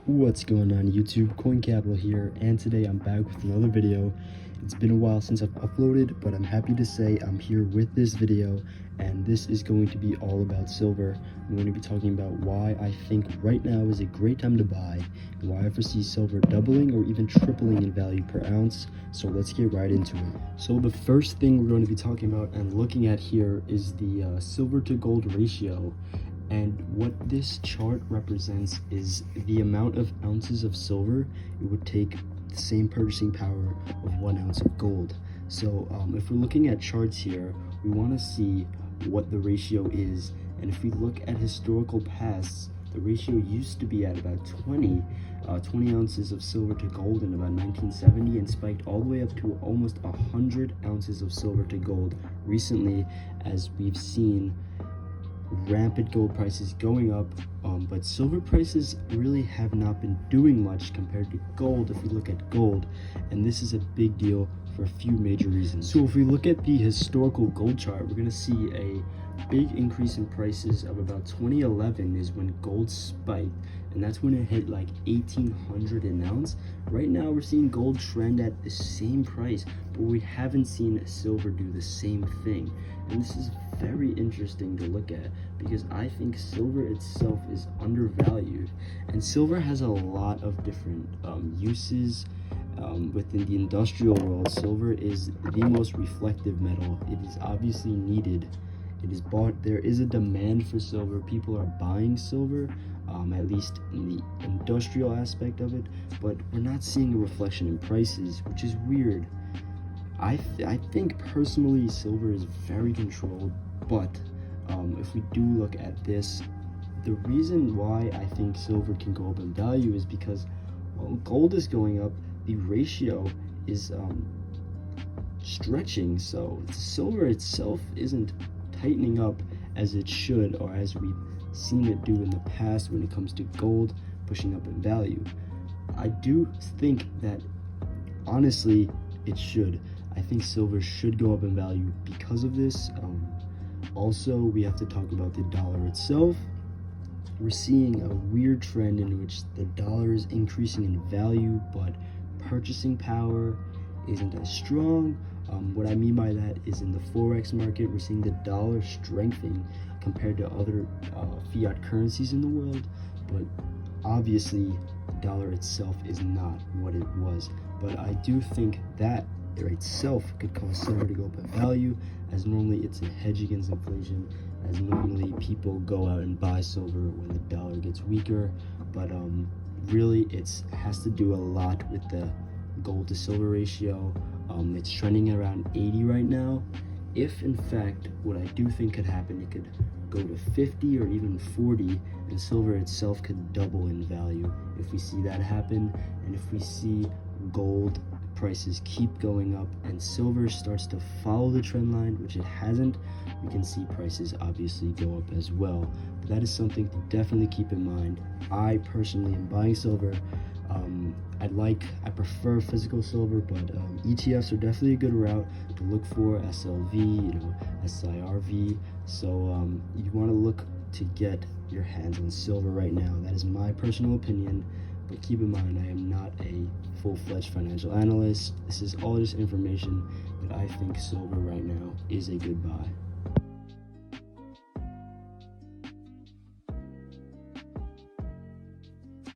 What's going on YouTube? CoinCapital here, and today I'm back with another video. It's been a while since I've uploaded, but I'm happy to say I'm here with this video, and this is going to be all about silver. I'm going to be talking about why I think right now is a great time to buy, and why I foresee silver doubling or even tripling in value per ounce. So let's get right into it. So the first thing we're going to be talking about and looking at here is the silver to gold ratio. And what this chart represents is the amount of ounces of silver it would take the same purchasing power of 1 ounce of gold. So if we're looking at charts here, we want to see what the ratio is. And if we look at historical pasts, the ratio used to be at about 20 ounces of silver to gold in about 1970, and spiked all the way up to almost 100 ounces of silver to gold recently, as we've seen rampant gold prices going up, but silver prices really have not been doing much compared to gold if we look at gold, and this is a big deal for a few major reasons. So if we look at the historical gold chart, we're going to see a big increase in prices of about 2011 is when gold spiked, and that's when it hit like 1800 an ounce. Right now we're seeing gold trend at the same price, but we haven't seen silver do the same thing, and this is very interesting to look at because I think silver itself is undervalued, and silver has a lot of different uses. Within the industrial world, silver is the most reflective metal. It is obviously needed. It is bought. There is a demand for silver. People are buying silver, at least in the industrial aspect of it, but we're not seeing a reflection in prices, which is weird. I think personally silver is very controlled, but if we do look at this, the reason why I think silver can go up in value is because while gold is going up, the ratio is stretching, so silver itself isn't tightening up as it should, or as we've seen it do in the past when it comes to gold pushing up in value. I do think that honestly it should. I think silver should go up in value because of this. Also, we have to talk about the dollar itself. We're seeing a weird trend in which the dollar is increasing in value, but purchasing power isn't as strong. What I mean by that is in the forex market, we're seeing the dollar strengthening compared to other fiat currencies in the world, but obviously the dollar itself is not what it was. But I do think that itself could cause silver to go up in value, as normally it's a hedge against inflation, as normally people go out and buy silver when the dollar gets weaker. But really it has to do a lot with the gold to silver ratio. It's trending around 80 right now. If in fact, what I do think could happen, it could go to 50 or even 40, and silver itself could double in value if we see that happen. And if we see gold prices keep going up and silver starts to follow the trend line, which it hasn't, we can see prices obviously go up as well. But that is something to definitely keep in mind. I personally am buying silver. I prefer physical silver, but ETFs are definitely a good route to look for. SLV, SIRV. So you want to look to get your hands on silver right now. That is my personal opinion, but keep in mind I am not a full-fledged financial analyst. This is all just information that I think silver right now is a good buy.